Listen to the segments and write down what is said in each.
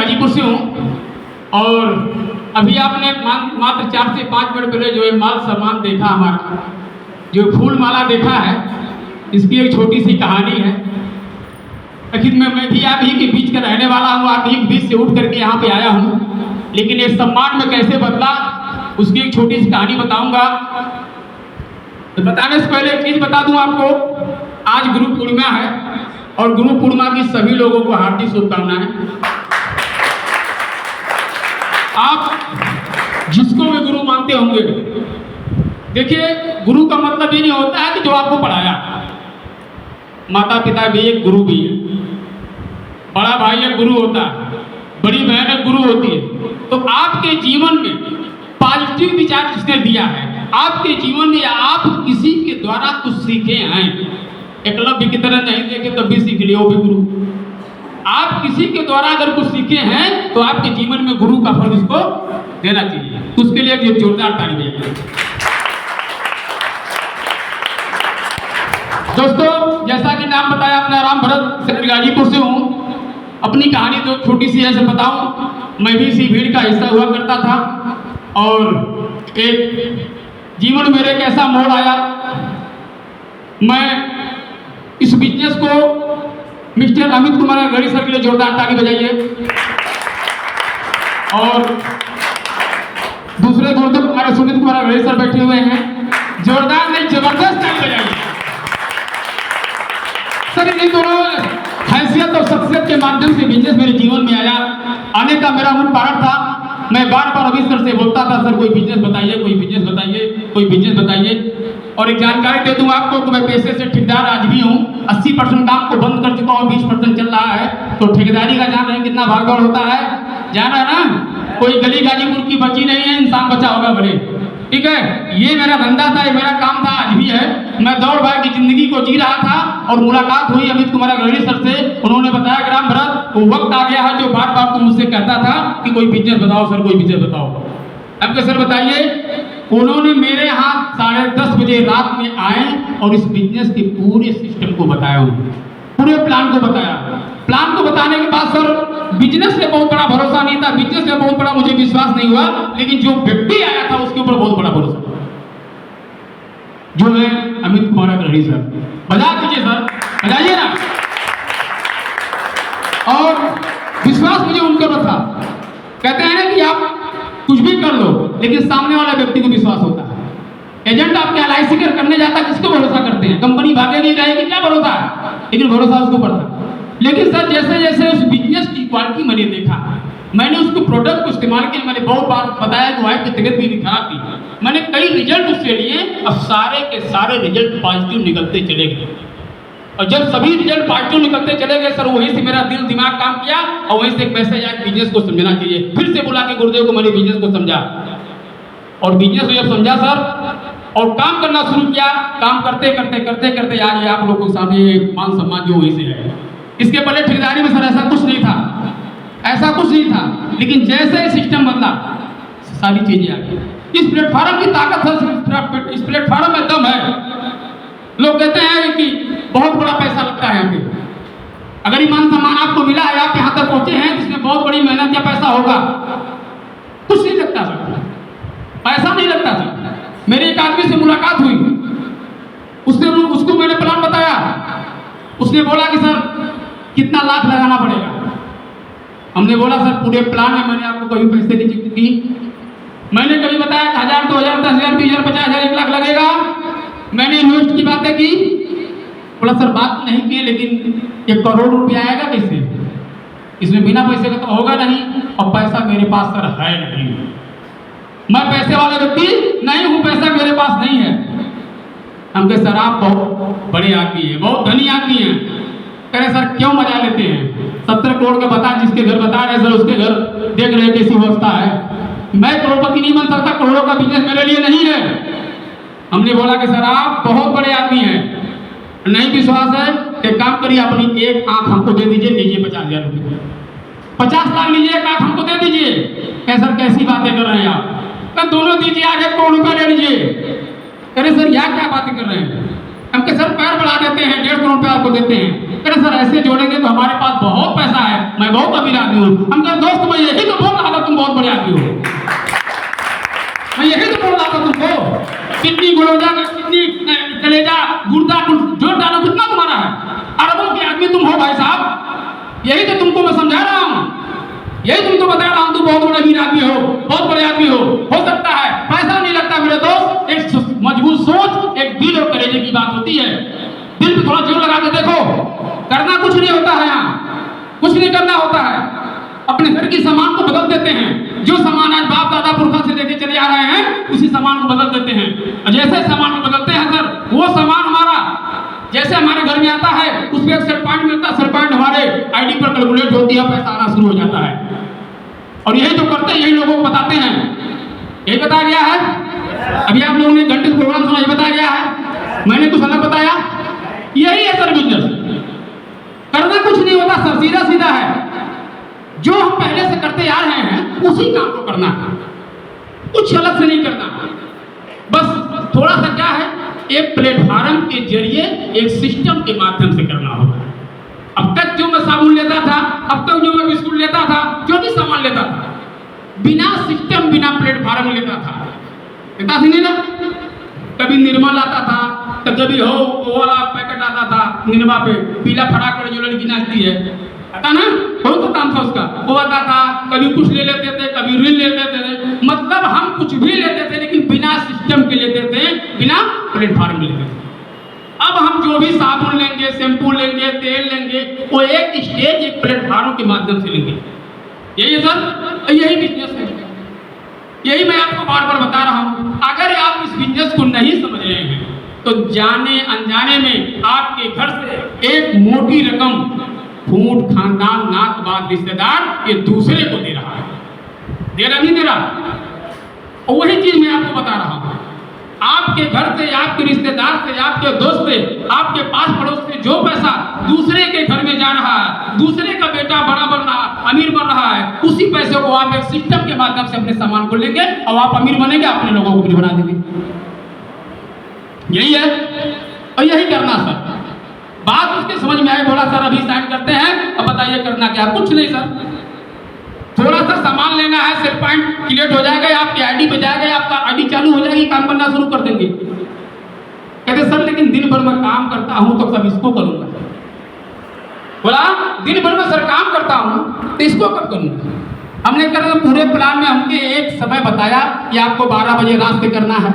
गाजीपुर से हूँ और अभी आपने मात्र 4 से 5 मिनट पहले जो है माल सामान देखा, हमारा जो फूल माला देखा है, इसकी एक छोटी सी कहानी है। आखिर मैं भी आप ही के बीच का रहने वाला हूँ, आप ही के बीच से उठ करके यहाँ पे आया हूँ, लेकिन ये सम्मान में कैसे बदला उसकी एक छोटी सी कहानी बताऊंगा। तो बताने से पहले एक चीज़ बता दूं आपको, आज गुरु पूर्णिमा है और गुरु पूर्णिमा की सभी लोगों को हार्दिक शुभकामनाएं। आप जिसको भी गुरु मानते होंगे, देखिए गुरु का मतलब ये नहीं होता है कि जो आपको पढ़ाया, माता पिता भी एक गुरु भी है, बड़ा भाई एक गुरु होता है, बड़ी बहन एक गुरु होती है। तो आपके जीवन में पॉजिटिव विचार जिसने दिया है, आपके जीवन में आप किसी के द्वारा कुछ सीखे हैं, एकलव्य की तरह नहीं देखे तब भी सीख लियो भी गुरु। आप किसी के द्वारा अगर कुछ सीखे हैं तो आपके जीवन में गुरु का फल इसको देना चाहिए। उसके लिए एक जोरदार ताली बजाइए। दोस्तों, जैसा कि नाम बताया, अपना राम भरत शहर गाजीपुर से हूँ। अपनी कहानी तो छोटी सी ऐसे बताऊं, मैं भी इसी भीड़ का हिस्सा हुआ करता था और एक जीवन मेरे एक ऐसा मोड़ आया, मैं इस बिजनेस को मिस्टर अमित कुमार गढ़ी सर के लिए जोरदार ताली बजाइए और दूसरे गुरुदेव हमारे सुमित कुमार गढ़ी सर बैठे हुए हैं, जोरदार नहीं जबरदस्त ताली बजाइए। सर, इन दोनों हैसियत और शख्सियत के माध्यम से बिजनेस मेरे जीवन में आया। आने का मेरा मूल कारण था, मैं बार बार अभी सर से बोलता था, सर कोई बिजनेस बताइए, कोई बिजनेस बताइए, कोई बिजनेस बताइए। और एक जानकारी दे दूं आपको तो मैं पेशे से ठेकेदार आज भी हूँ। 80% काम को बंद कर चुका हूँ, 20% चल रहा है। तो ठेकेदारी का जान रहे हैं कितना भागदौड़ होता है, जान रहा ना, कोई गली गाजीपुर की बची नहीं है, इंसान बचा होगा भले, ठीक है। ये मेरा धंधा था, ये मेरा काम था, आज भी है। मैं दौड़ भाग की जिंदगी को जी रहा था और मुलाकात हुई अमित कुमार गढ़ी सर से। उन्होंने बताया कि राम भरत, वो वक्त आ गया है जो बार बार तुम मुझसे कहता था कि कोई बिजनेस बताओ सर, कोई बिजनेस बताओ। अब के सर बताइए, उन्होंने मेरे यहाँ 10:30 बजे रात में आए और इस बिजनेस के पूरे सिस्टम को बताया, उन्होंने पूरे प्लान को बताया। प्लान को बताने के बाद सर बिजनेस से बहुत बड़ा भरोसा नहीं था, बिजनेस से बहुत बड़ा मुझे विश्वास नहीं हुआ, लेकिन जो व्यक्ति आया था उसके ऊपर बहुत बड़ा भरोसा था, जो है अमित कुमार गढ़ी सर। बजा दीजिए सर, बजाइए ना। और विश्वास मुझे उनके ऊपर था। कहते हैं कि आप कुछ भी कर लो, लेकिन सामने वाला व्यक्ति को विश्वास होता है। एजेंट आपके LIC करने जाता है, किसको भरोसा करते हैं? कंपनी भागे नहीं रहेगी, क्या भरोसा है, लेकिन भरोसा उसको पड़ता है। लेकिन सर जैसे जैसे उस बिजनेस की क्वालिटी मैंने देखा, मैंने उसको प्रोडक्ट को इस्तेमाल किया, मैंने बहुत बार बताया कि वाइफ की तबीयत भी खराब थी, मैंने कई रिजल्ट उससे लिए और सारे के सारे रिजल्ट पॉजिटिव निकलते चले गए। और जब सभी रिजल्ट पॉजिटिव निकलते चले गए सर, वहीं से मेरा दिल दिमाग काम किया और वहीं से एक मैसेज आया, बिजनेस को समझना चाहिए। फिर से बुला के गुरुदेव को मैंने बिजनेस को समझा और बिजनेस को जब समझा सर और काम करना शुरू किया, काम करते करते करते करते आज आप लोगों के सामने मान सम्मान जो वहीं से है। इसके पहले ठेकेदारी में सर ऐसा कुछ नहीं था, ऐसा कुछ नहीं था, लेकिन जैसे सिस्टम बदला सारी चीजें आ गई। इस प्लेटफॉर्म की ताकत है, इस प्लेटफॉर्म में दम है। लोग कहते हैं कि बहुत बड़ा पैसा लगता है यहाँ पे, अगर ईमान सम्मान आपको मिला है, आप यहाँ तक पहुंचे हैं जिसमें बहुत बड़ी मेहनत या पैसा होगा, कुछ नहीं लगता सर, पैसा नहीं लगता सर। मेरी एक आदमी से मुलाकात हुई, उसको मैंने प्लान बताया, उसने बोला कि सर कितना लाख लगाना पड़ेगा। हमने बोला सर पूरे प्लान में मैंने आपको कभी पैसे की जिक्र की, मैंने कभी बताया 1000, 2000, 10,000, 20,000, 50,000, 1 लाख लगेगा। मैंने इन्वेस्ट की बातें की, बोला सर बात नहीं की, लेकिन 1 करोड़ रुपया आएगा कैसे? इसमें बिना पैसे का तो होगा नहीं, और पैसा मेरे पास सर है नहीं, मैं पैसे वाला व्यक्ति नहीं हूँ, पैसा मेरे पास नहीं है। हम कहे सर आप बहुत बड़े आदमी हैं, बहुत धनी आदमी हैं। कह रहे सर क्यों मजा लेते हैं, 70 करोड़ का बता, जिसके घर बता रहे सर उसके घर देख रहे कैसी अवस्था है। मैं करोड़पति नहीं बन सकता, करोड़ों का बिजनेस मेरे लिए नहीं है। हमने बोला कि सर आप बहुत बड़े आदमी हैं, नहीं विश्वास है एक काम करिए, अपनी एक आंख हमको दे दीजिए, लीजिए 50,000 रुपये, 50 लाख लीजिए, एक आंख हमको दे दीजिए। कह सर कैसी बातें कर रहे हैं आप? कह दोनों दीजिए, आज 1 करोड़ रुपया ले लीजिए। कह रहे सर यहाँ क्या बातें कर रहे हैं? हम कह सर पैर बढ़ा देते हैं, 1.5 करोड़ रुपया आपको देते हैं। कह रहे सर ऐसे जोड़ेंगे तो हमारे पास बहुत पैसा है, मैं बहुत अमीर आदमी हूँ। हम कह दोस्त मैं यही तो बोल रहा था तुम बहुत बड़े आदमी हो, मैं यही तो बोल रहा था तुमको। कितनी गुलोजा कितनी कलेजा गुर्दा जोड़ डालो, कितना तुम्हारा है, अरबों के आदमी तुम हो भाई साहब। यही तो तुमको मैं समझा रहा हूँ, यही तुमको बता रहा हूँ, तुम बहुत बड़े अमीर आदमी हो, बहुत बड़े आदमी हो सकता है पैसा नहीं लगता मेरे दोस्त, एक मजबूत सोच, एक दिल और कलेजे की बात होती है। दिल पे थोड़ा जोर लगा के देखो, करना कुछ नहीं होता है, यहाँ कुछ नहीं करना होता है। अपने घर की सामान को बदल देते हैं, जो सामान आज बाप दादा पुरखा से लेके चले आ रहे हैं उसी सामान को बदल देते हैं। और जैसे सामान को बदलते हैं सर, वो सामान हमारा जैसे हमारे घर में आता है उस पर एक सेट पॉइंट मिलता है, सेट पॉइंट हमारे आईडी पर कैलकुलेट होती है, पैसा आना शुरू हो जाता है। और यही जो करते हैं यही लोगों को बताते हैं, यही बताया गया है। अभी आप लोगों ने घंटे प्रोग्राम सुना, ये बताया गया है, मैंने कुछ अलग बताया। यही है सर बिजनेस, करना कुछ नहीं होता सर, सीधा सीधा है। जो हम पहले से करते आ रहे हैं उसी काम को करना है, कुछ अलग से नहीं करना। बस थोड़ा सा क्या है, एक प्लेटफॉर्म के जरिए एक सिस्टम के माध्यम से करना होगा। अब तक जो मैं साबुन लेता था, अब तक जो मैं बिस्कुट लेता था, जो भी सामान लेता था, बिना सिस्टम बिना प्लेटफॉर्म लेता था, लेता थी नहीं ना। कभी निर्मा लाता था तो कभी हो वो वाला पैकेट आता था निर्मा पे, पीला फटाक कर जो लड़की नाचती है, आता ना, बहुत काम था उसका, वो आता था। कभी कुछ ले लेते थे, कभी रील ले लेते थे, मतलब हम कुछ भी लेते थे लेकिन बिना सिस्टम के लेते थे, बिना प्लेटफॉर्म लेते थे। अब हम जो भी साबुन लेंगे, शैम्पू लेंगे, तेल लेंगे, वो एक स्टेज एक प्लेटफॉर्म के माध्यम से लेंगे। यही है सर, यही बिजनेस है। यही मैं आपको बार बार बता रहा हूँ। अगर आप इस बिजनेस को नहीं समझ रहे हैं तो जाने अनजाने में आपके घर से एक मोटी रकम फूट खानदान नात बात रिश्तेदार ये दूसरे को दे रहा है, दे रहा नहीं दे रहा। और वही चीज मैं आपको बता रहा हूँ, आपके घर से, आपके रिश्तेदार से, आपके दोस्त से, आपके पास पड़ोस से जो पैसा दूसरे के घर में जा रहा है, दूसरे का बेटा बड़ा बन रहा, अमीर बन रहा है, उसी पैसे को आप एक सिस्टम के माध्यम से अपने सामान को लेंगे और आप अमीर बनेंगे, अपने लोगों को भी बना देंगे। यही है और यही करना सर। बात उसके समझ में आई, बोला सर अभी साइन करते हैं, अब बताइए करना क्या। कुछ नहीं सर, थोड़ा सा सामान लेना है, सेट पॉइंट क्लियर हो जाएगा, आपकी आईडी पे जाएगा, आपका आईडी चालू हो जाएगी, काम करना शुरू कर देंगे। कहते सर लेकिन दिन भर मैं काम करता हूं तो कब इसको करूंगा। बोला दिन भर में सर काम करता हूं तो इसको कब करूंगा। हमने कहा पूरे प्लान में हमने एक समय बताया कि आपको 12 बजे रात से करना है,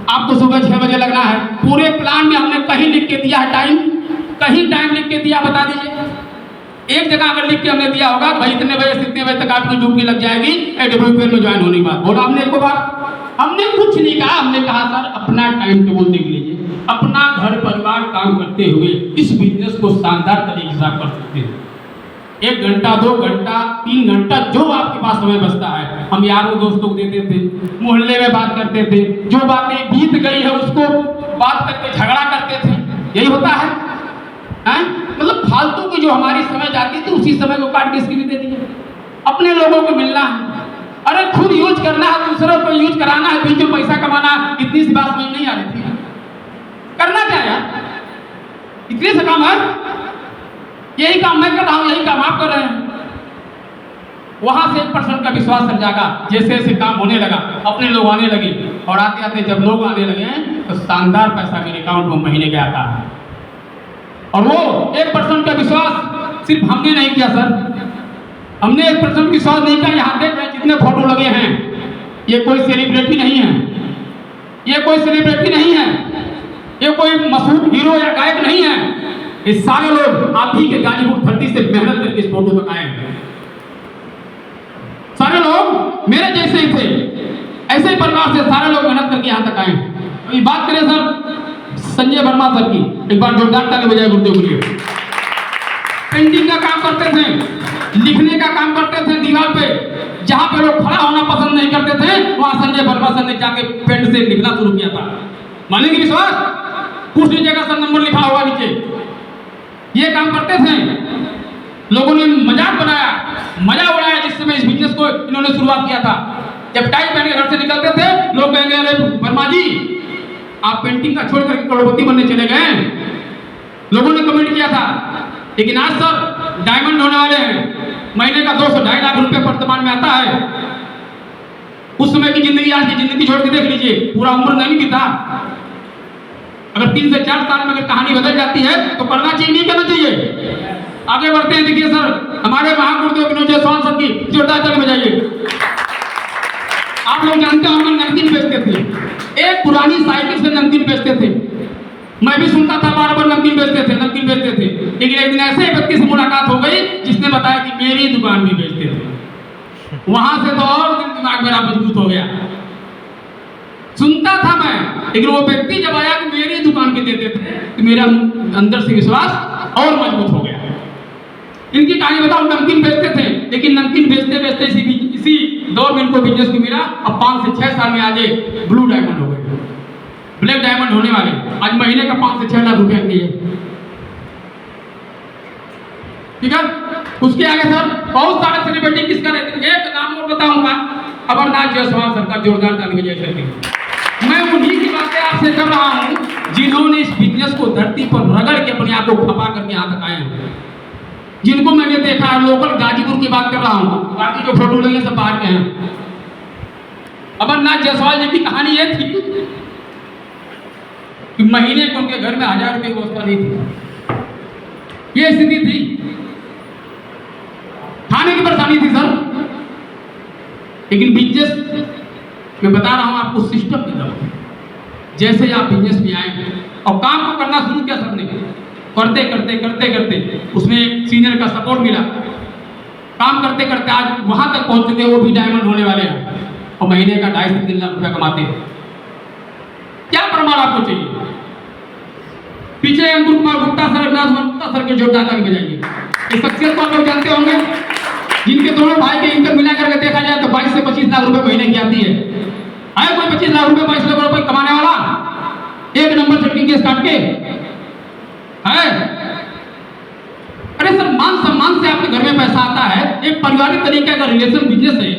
आपको सुबह 6 बजे लगना है। पूरे प्लान में हमने कहीं लिख के दिया है टाइम, कहीं टाइम लिख के दिया, बता दीजिए। एक जगह अगर लिख के हमने दिया होगा भाई इतने बजे से इतने बजे तक आपकी ड्यूटी लग जाएगी AWPL में ज्वाइन होने के बाद। बोला हमने एक बार, हमने कुछ नहीं कहा, हमने कहा सर अपना टाइम टेबल देख लीजिए, अपना घर परिवार काम करते हुए इस बिजनेस को शानदार तरीके से आप कर सकते हैं। 1 घंटा 2 घंटा 3 घंटा जो आपके पास समय बचता है, हम यारों दोस्तों को देते थे, मोहल्ले में बात करते थे, जो बातें बीत गई है उसको बात करके झगड़ा करते थे। यही होता है, मतलब फालतू की जो हमारी समय जाती थी उसी समय को काट के इसकी भी दे दिए। अपने लोगों को मिलना है, अरे खुद यूज करना है, दूसरों को यूज कराना है, बीच में पैसा कमाना है, इतनी सी बात समझ नहीं आ रही थी। करना क्या यार, इतने से काम है। यही काम मैं कर रहा हूं, यही काम आप कर रहे हैं। वहां से 1% का विश्वास सर जागा। जैसे जैसे काम होने लगा अपने लोग आने लगे, और आते आते जब लोग आने लगे तो शानदार पैसा मेरे अकाउंट में महीने के आता है। और वो 1% का विश्वास सिर्फ हमने नहीं किया सर, हमने 1% विश्वास नहीं किया। यहाँ देख रहे हैं जितने फोटो लगे हैं, ये कोई सेलिब्रिटी नहीं है, ये कोई सेलिब्रिटी नहीं है, ये कोई मशहूर हीरो या गायक नहीं है। ये सारे लोग आप ही के गाजीपुर धरती से मेहनत करके इस फोटो तक आए हैं। सारे लोग मेरे जैसे ही थे, ऐसे ही परिवार से सारे लोग मेहनत करके यहाँ तक आए हैं। अभी बात करें सर संजय वर्मा सर की, एक बार जोरदार ताली बजाए गुरुदेव के लिए। पेंटिंग का काम करते थे, लिखने का काम करते थे दीवार पे, जहां पे लोग खड़ा होना पसंद नहीं करते थे वहां संजय वर्मा सर ने जाके पेन से लिखना शुरू किया था। मानेंगे विश्वास, कुछ नीचे का सर नंबर लिखा होगा नीचे। ये काम करते थे, लोगों ने मजाक बनाया, मजा उड़ाया जिस समय इस बिजनेस को इन्होंने शुरुआत किया था। जब टाई पहन के घर से निकलते थे लोग कहेंगे अरे वर्मा जी आप पेंटिंग का छोड़ करके करोड़पति बनने चले गए। लोगों ने कमेंट किया था लेकिन आज सर डायमंड होने वाले हैं, महीने का 200-2.5 लाख रुपए वर्तमान में आता है। उस समय की जिंदगी आज की जिंदगी छोड़ के देख लीजिए, पूरा उम्र नहीं बीता। अगर 3 से 4 साल में अगर कहानी बदल जाती है तो करना चाहिए, नहीं करना चाहिए। आगे बढ़ते हैं। देखिए सर, हमारे महागुरुदेव विनोद जायसवाल सर की जोरदार ताली बजाइए। आप लोग जानते होंगे नमकीन बेचते थे, एक पुरानी साइकिल से नमकीन बेचते थे। मैं भी सुनता था, बार बार नमकीन बेचते थे, नमकीन बेचते थे। लेकिन एक दिन ऐसे व्यक्ति से मुलाकात हो गई जिसने बताया कि मेरी दुकान भी बेचते थे। वहां से तो और दिमाग मेरा मजबूत हो गया। सुनता था मैं, लेकिन वो व्यक्ति जब आया कि मेरी दुकान के देते थे तो मेरा अंदर से विश्वास और मजबूत हो गया। इनकी कहानी बताऊं, नमकीन बेचते थे, लेकिन नमकीन बेचते बेचते इसी दौर में इनको बिजनेस को मिला। अब 5 से 6 साल में आज ब्लू डायमंड हो गए, ब्लैक डायमंड होने वाले। आज महीने का 5 से 6 लाख रुपए दिए। ठीक है, उसके आगे सर बहुत सारे सेलिब्रिटी किसका रहते हैं, एक नाम और बताऊंगा, अमरनाथ जायसवाल सर का जोरदार ताली बजाइए सर। मैं उन्हीं की बातें आपसे कर रहा हूं जिन्होंने इस बिजनेस को धरती पर रगड़ के अपने आप को खपा करके यहां तक आए हैं, जिनको मैंने देखा है। लोकल गाजीपुर की बात कर रहा हूं, बाकी जो फोटो लगे सब बाहर के हैं। अमरनाथ जायसवाल जी की कहानी ये थी कि महीने को उनके घर में 1000 रुपये की व्यवस्था नहीं थी। ये स्थिति थी, खाने की परेशानी थी सर। लेकिन बिजनेस मैं बता रहा हूं आपको, सिस्टम की तरफ जैसे आप बिजनेस में आए और काम को करना शुरू किया सर ने, करते करते करते करते उसमें सीनियर का सपोर्ट मिला। काम करते करते आज वहां तक पहुंच चुके, वो भी डायमंड होने वाले हैं और महीने का 2.5 से 3 लाख रुपया कमाते हैं। क्या प्रमाण आपको चाहिए? पीछे अंकुर कुमार गुप्ता सर, अविनाश गुप्ता सर के जोरदार ताली बजाइए। इस शख्सियत को आप लोग जानते होंगे, जिनके दोनों भाई के इनकम मिला करके देखा जाए तो 22 से 25 लाख रुपए महीने की आती है। आए कोई 25 लाख रुपए 22 लाख रुपए कमाने वाला एक नंबर चटनी केस काट के है? अरे सर, मान सम्मान से आपके घर में पैसा आता है, एक पारिवारिक तरीके का रिलेशन बिजनेस है।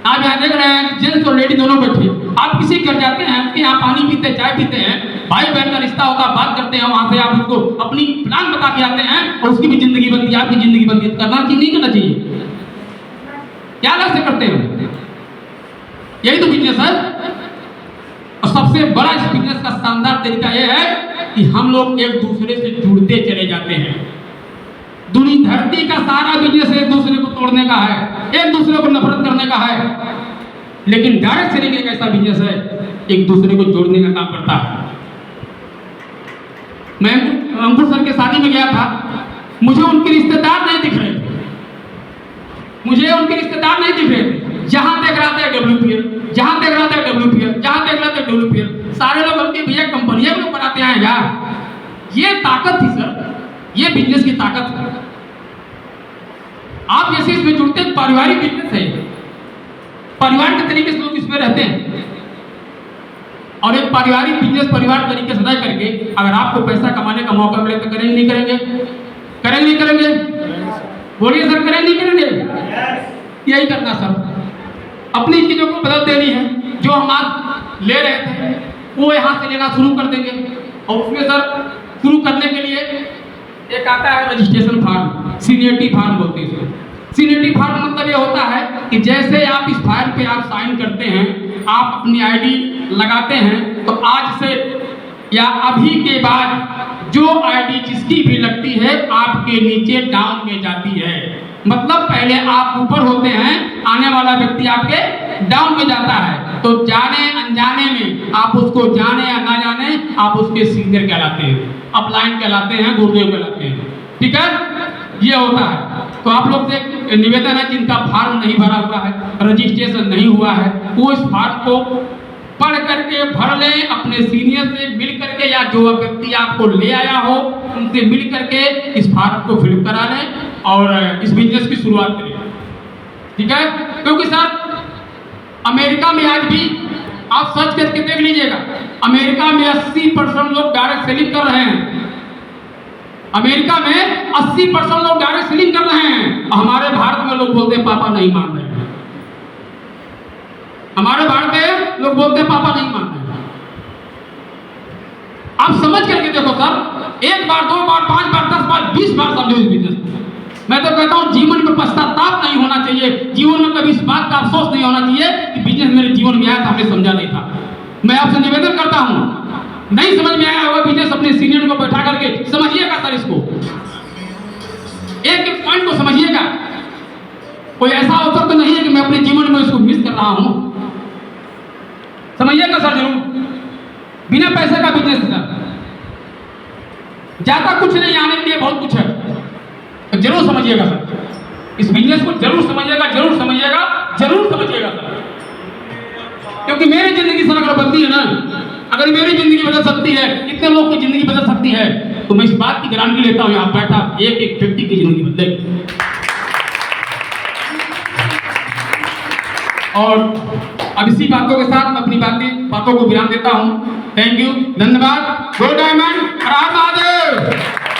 आप यहाँ देख रहे हैं जेंट्स और लेडी दोनों बैठे, आप किसी घर जाते हैं कि यहाँ पानी पीते चाय पीते हैं, भाई बहन का रिश्ता होता है, बात करते हैं, वहां से आप उसको अपनी प्लान बता के आते हैं और उसकी भी जिंदगी बनती है, आपकी जिंदगी बनती है। करना चाहिए, नहीं करना चाहिए? क्या अलग से करते हैं? यही तो बिजनेस है। और सबसे बड़ा इस बिजनेस का शानदार तरीका यह है कि हम लोग एक दूसरे से जुड़ते चले जाते हैं। दुनिया धरती का सारा बिजनेस एक दूसरे को तोड़ने का है, एक दूसरे को नफरत करने का है। लेकिन डायरेक्ट सेलिंग एक ऐसा बिजनेस है, एक दूसरे को जोड़ने का काम करता है। मैं अंकुर सर के शादी में गया था, मुझे उनके रिश्तेदार नहीं दिख रहे थे, मुझे उनके रिश्तेदार नहीं दिख रहे थे। जहां देख रहा था WPL, जहां देख रहा था WPL, जहां देख रहा था WPL। सारे लोग हमके भैया कंपनियां लोग बनाते हैं यार। ये ताकत थी सर, ये बिजनेस की ताकत है। आप जैसे इसमें जुड़ते हैं, पारिवारिक बिजनेस है, परिवार के तरीके से लोग इसमें रहते हैं। और एक पारिवारिक बिजनेस परिवार तरीके से रह करके अगर आपको पैसा कमाने का मौका मिले तो करेंगे नहीं करेंगे? करेंगे नहीं करेंगे? बोलिए सर, करेंगे नहीं करेंगे? यही करना सर, अपनी चीजों को बदल देनी है। जो हम आज ले रहे थे वो यहाँ से लेना शुरू कर देंगे। और उसमें सर शुरू करने के लिए एक आता है रजिस्ट्रेशन फॉर्म, सीनियरिटी फॉर्म बोलते हैं इसको। सीनियरिटी फॉर्म मतलब ये होता है कि जैसे आप इस फाइल पे आप साइन करते हैं, आप अपनी आईडी लगाते हैं, तो आज से या अभी के बाद जो आईडी जिसकी भी लगती है आपके नीचे डाउन में जाती है। मतलब पहले आप ऊपर होते हैं, आने वाला व्यक्ति आपके डाउन में जाता है। तो जाने अनजाने में आप उसको जाने या ना जाने आप उसके सीनियर कहलाते हैं, अपलाइन कहलाते हैं, गुरुदेव कहलाते हैं। ठीक है, ये होता है। तो आप लोग से निवेदन है, जिनका फॉर्म नहीं भरा हुआ है, रजिस्ट्रेशन नहीं हुआ है, वो इस फॉर्म को पढ़ करके भर लें, अपने सीनियर से मिल करके या जो व्यक्ति आपको ले आया हो उनसे मिल करके इस फॉर्म को फिल करा लें और इस बिजनेस की शुरुआत करें। ठीक है, क्योंकि सर अमेरिका में आज भी आप सर्च करके देख लीजिएगा, अमेरिका में 80% लोग डायरेक्ट सेलिंग कर रहे हैं। अमेरिका में 80% लोग डायरेक्ट सेलिंग कर रहे हैं। हमारे भारत में लोग बोलते हैं पापा नहीं मान रहे हैं। हमारे भारत में लोग बोलते हैं पापा नहीं मान रहे हैं। आप समझ करके देखो सर, 1 बार 2 बार 5 बार 10 बार 20 बार समझो इस बिजनेस को। मैं तो कहता हूं जीवन में पश्चाताप नहीं होना चाहिए, जीवन में कभी इस बात का अफसोस नहीं होना चाहिए कि बिजनेस मेरे जीवन में आया था, हमने समझा नहीं था। मैं आपसे निवेदन करता हूं, नहीं समझ में आया हुआ बिजनेस अपने सीनियर को बैठा करके समझिएगा सर, इसको एक एक पॉइंट को समझिएगा। कोई ऐसा अवसर तो नहीं है कि मैं अपने जीवन में इसको मिस कर रहा हूं, समझिएगा सर जरूर। बिना पैसे का बिजनेस है सर, ज्यादा कुछ नहीं, आने के लिए बहुत कुछ है, तो जरूर समझिएगा सर, इस बिजनेस को जरूर समझिएगा, जरूर समझिएगा, जरूर समझिएगा सर। क्योंकि मेरी जिंदगी सर अगर बदली है ना, अगर मेरी जिंदगी बदल सकती है, इतने लोग की जिंदगी बदल सकती है, तो मैं इस बात की गारंटी लेता हूं, यहाँ बैठा एक एक व्यक्ति की जिंदगी बदलेगी। और अब इसी बातों के साथ मैं अपनी बातों को विराम देता हूं। थैंक यू, धन्यवाद। गो डायमंड, हर हर महादेव।